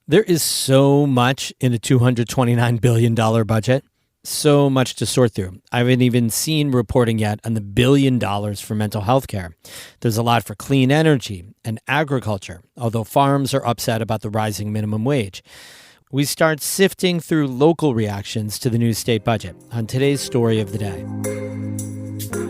There is so much in a $229 billion budget, so much to sort through. I haven't even seen reporting yet on the $1 billion for mental health care. There's a lot for clean energy and agriculture, although farms are upset about the rising minimum wage. We start sifting through local reactions to the new state budget on today's Story of the Day.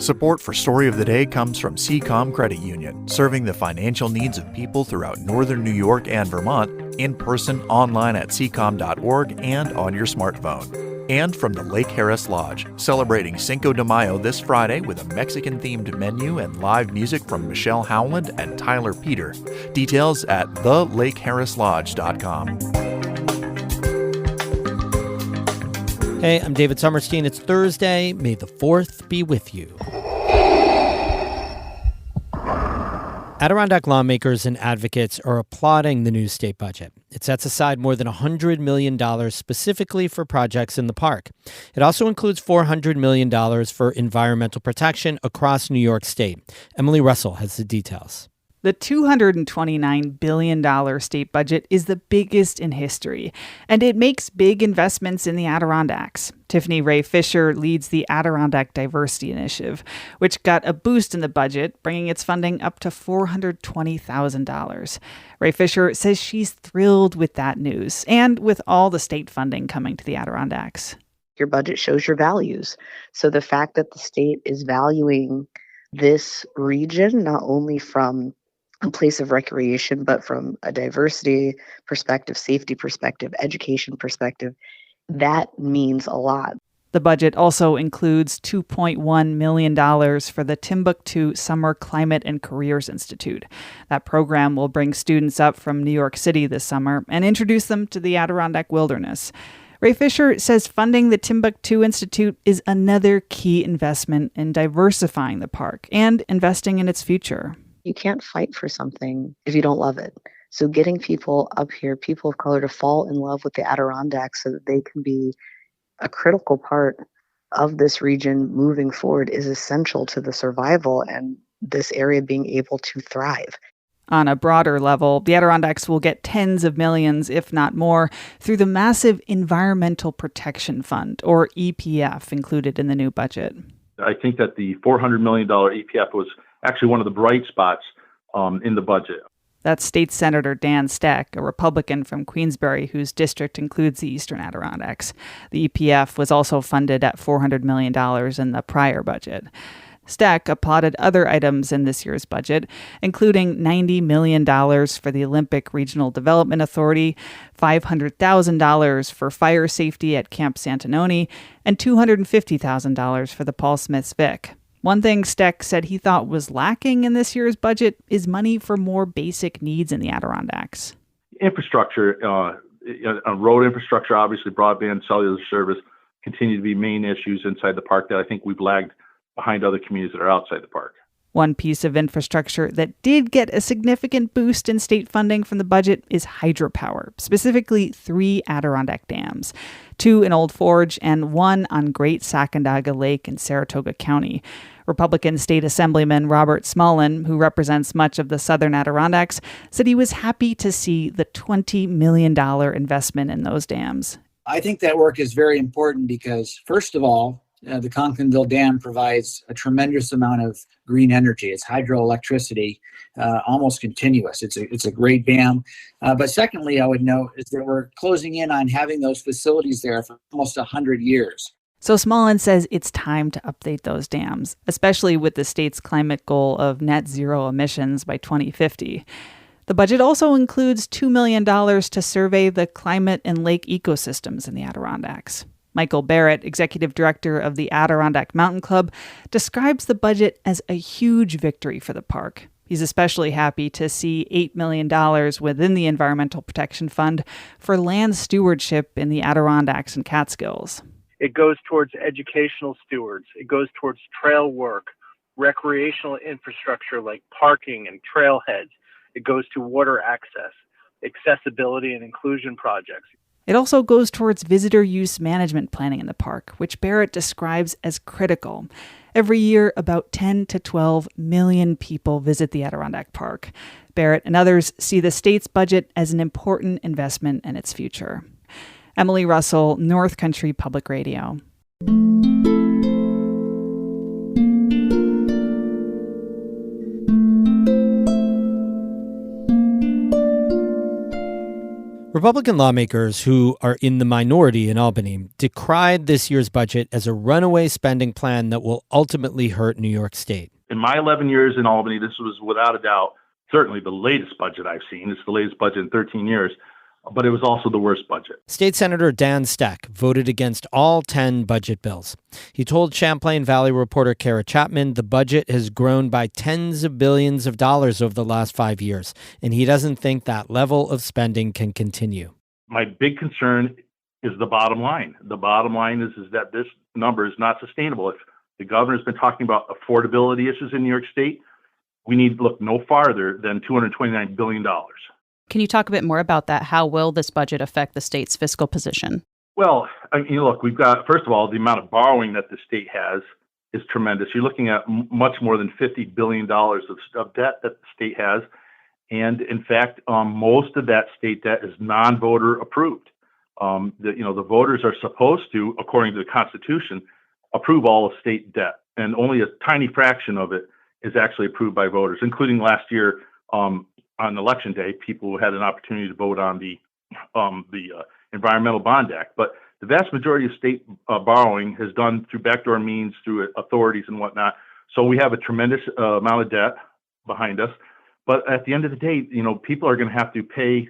Support for Story of the Day comes from CCOM Credit Union, serving the financial needs of people throughout northern New York and Vermont, in person, online at ccom.org, and on your smartphone. And from the Lake Harris Lodge, celebrating Cinco de Mayo this Friday with a Mexican-themed menu and live music from Michelle Howland and Tyler Peter. Details at thelakeharrislodge.com. Hey, I'm David Sommerstein. It's Thursday. May the 4th be with you. Adirondack lawmakers and advocates are applauding the new state budget. It sets aside more than $100 million specifically for projects in the park. It also includes $400 million for environmental protection across New York State. Emily Russell has the details. The $229 billion state budget is the biggest in history, and it makes big investments in the Adirondacks. Tiffany Ray Fisher leads the Adirondack Diversity Initiative, which got a boost in the budget, bringing its funding up to $420,000. Ray Fisher says she's thrilled with that news and with all the state funding coming to the Adirondacks. Your budget shows your values. So the fact that the state is valuing this region, not only from a place of recreation, but from a diversity perspective, safety perspective, education perspective, that means a lot. The budget also includes $2.1 million for the Timbuktu Summer Climate and Careers Institute. That program will bring students up from New York City this summer and introduce them to the Adirondack wilderness. Ray Fisher says funding the Timbuktu Institute is another key investment in diversifying the park and investing in its future. You can't fight for something if you don't love it. So getting people up here, people of color, to fall in love with the Adirondacks so that they can be a critical part of this region moving forward is essential to the survival and this area being able to thrive. On a broader level, the Adirondacks will get tens of millions, if not more, through the massive Environmental Protection Fund, or EPF, included in the new budget. I think that the $400 million EPF was actually one of the bright spots in the budget. That's State Senator Dan Steck, a Republican from Queensbury, whose district includes the Eastern Adirondacks. The EPF was also funded at $400 million in the prior budget. Steck applauded other items in this year's budget, including $90 million for the Olympic Regional Development Authority, $500,000 for fire safety at Camp Santanoni, and $250,000 for the Paul Smiths Vic. One thing Steck said he thought was lacking in this year's budget is money for more basic needs in the Adirondacks. Infrastructure, road infrastructure, obviously broadband, cellular service, continue to be main issues inside the park that I think we've lagged behind other communities that are outside the park. One piece of infrastructure that did get a significant boost in state funding from the budget is hydropower, specifically 3 Adirondack dams, 2 in Old Forge and 1 on Great Sacandaga Lake in Saratoga County. Republican State Assemblyman Robert Smolin, who represents much of the southern Adirondacks, said he was happy to see the $20 million investment in those dams. I think that work is very important because, first of all, the Conklinville Dam provides a tremendous amount of green energy. It's hydroelectricity, almost continuous. It's a great dam. But secondly, I would note is that we're closing in on having those facilities there for almost 100 years. So Smolin says it's time to update those dams, especially with the state's climate goal of net zero emissions by 2050. The budget also includes $2 million to survey the climate and lake ecosystems in the Adirondacks. Michael Barrett, executive director of the Adirondack Mountain Club, describes the budget as a huge victory for the park. He's especially happy to see $8 million within the Environmental Protection Fund for land stewardship in the Adirondacks and Catskills. It goes towards educational stewards. It goes towards trail work, recreational infrastructure like parking and trailheads. It goes to water access, accessibility and inclusion projects. It also goes towards visitor use management planning in the park, which Barrett describes as critical. Every year, about 10 to 12 million people visit the Adirondack Park. Barrett and others see the state's budget as an important investment in its future. Emily Russell, North Country Public Radio. Republican lawmakers who are in the minority in Albany decried this year's budget as a runaway spending plan that will ultimately hurt New York State. In my 11 years in Albany, this was without a doubt certainly the latest budget I've seen. It's the latest budget in 13 years, but it was also the worst budget. State Senator Dan Steck voted against all 10 budget bills. He told Champlain Valley reporter Kara Chapman the budget has grown by tens of billions of dollars over the last 5 years, and he doesn't think that level of spending can continue. My big concern is the bottom line. The bottom line is that this number is not sustainable. If the governor's been talking about affordability issues in New York State, we need to look no farther than $229 billion. Can you talk a bit more about that? How will this budget affect the state's fiscal position? Well, I mean, look, we've got, first of all, the amount of borrowing that the state has is tremendous. You're looking at much more than $50 billion of debt that the state has. And in fact, most of that state debt is non-voter approved. The voters are supposed to, according to the Constitution, approve all of state debt. And only a tiny fraction of it is actually approved by voters, including last year, on Election Day, people who had an opportunity to vote on the Environmental Bond Act. But the vast majority of state borrowing is done through backdoor means, through authorities and whatnot. So we have a tremendous amount of debt behind us. But at the end of the day, people are going to have to pay.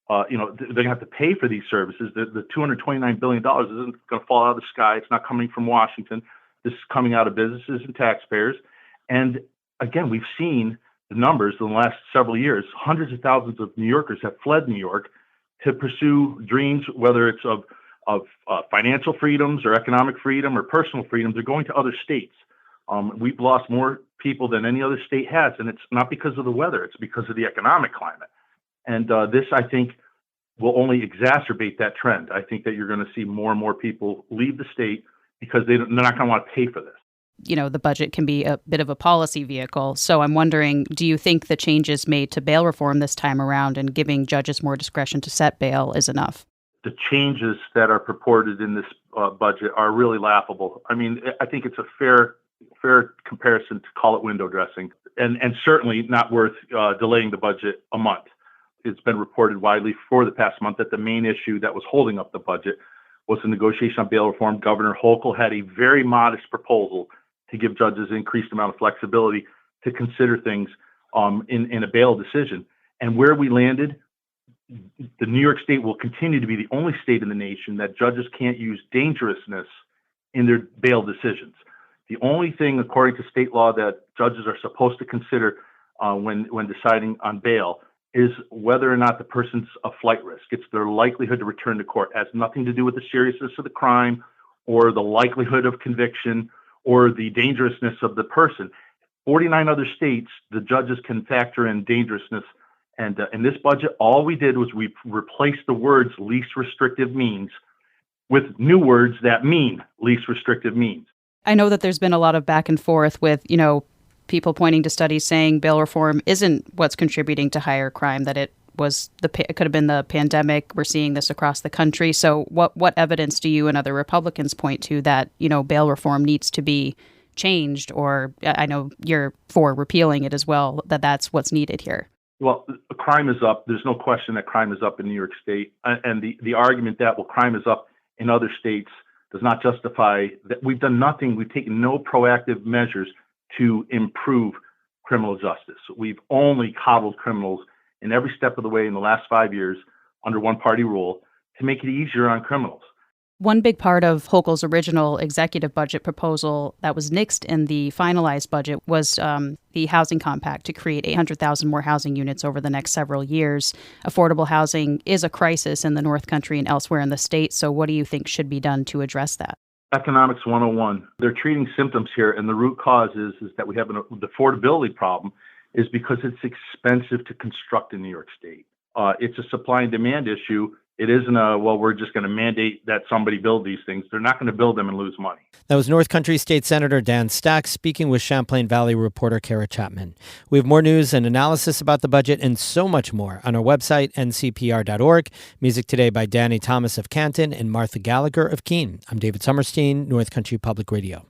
They're going to have to pay for these services. The $229 billion isn't going to fall out of the sky. It's not coming from Washington. This is coming out of businesses and taxpayers. And again, we've seen the numbers in the last several years. Hundreds of thousands of New Yorkers have fled New York to pursue dreams, whether it's of financial freedoms or economic freedom or personal freedom. They're going to other states. We've lost more people than any other state has, and it's not because of the weather. It's because of the economic climate. And this, I think, will only exacerbate that trend. I think that you're going to see more and more people leave the state because they're not going to want to pay for this. The budget can be a bit of a policy vehicle. So I'm wondering, do you think the changes made to bail reform this time around and giving judges more discretion to set bail is enough? The changes that are purported in this budget are really laughable. I mean, I think it's a fair comparison to call it window dressing, and certainly not worth delaying the budget a month. It's been reported widely for the past month that the main issue that was holding up the budget was the negotiation on bail reform. Governor Hochul had a very modest proposal to give judges an increased amount of flexibility to consider things in a bail decision. And where we landed, the New York State will continue to be the only state in the nation that judges can't use dangerousness in their bail decisions. The only thing, according to state law, that judges are supposed to consider when deciding on bail is whether or not the person's a flight risk. It's their likelihood to return to court. It has nothing to do with the seriousness of the crime or the likelihood of conviction or the dangerousness of the person. 49 other states, the judges can factor in dangerousness. And in this budget, all we did was we replaced the words least restrictive means with new words that mean least restrictive means. I know that there's been a lot of back and forth with, people pointing to studies saying bail reform isn't what's contributing to higher crime, that it could have been the pandemic. We're seeing this across the country. So what evidence do you and other Republicans point to that, bail reform needs to be changed? Or I know you're for repealing it as well, that's what's needed here. Well, crime is up. There's no question that crime is up in New York State. And the argument that, crime is up in other states does not justify that. We've done nothing. We've taken no proactive measures to improve criminal justice. We've only coddled criminals in every step of the way in the last 5 years under one-party rule to make it easier on criminals. One big part of Hochul's original executive budget proposal that was nixed in the finalized budget was the housing compact to create 800,000 more housing units over the next several years. Affordable housing is a crisis in the North Country and elsewhere in the state. So what do you think should be done to address that? Economics 101. They're treating symptoms here, and the root cause is that we have the affordability problem is because it's expensive to construct in New York State. It's a supply and demand issue It isn't we're just going to mandate that somebody build these things. They're not going to build them and lose money. That was North Country State Senator Dan Stack speaking with Champlain Valley reporter Kara Chapman. We have more news and analysis about the budget and so much more on our website, ncpr.org. Music today by Danny Thomas of Canton and Martha Gallagher of Keene. I'm David Summerstein, North Country Public Radio.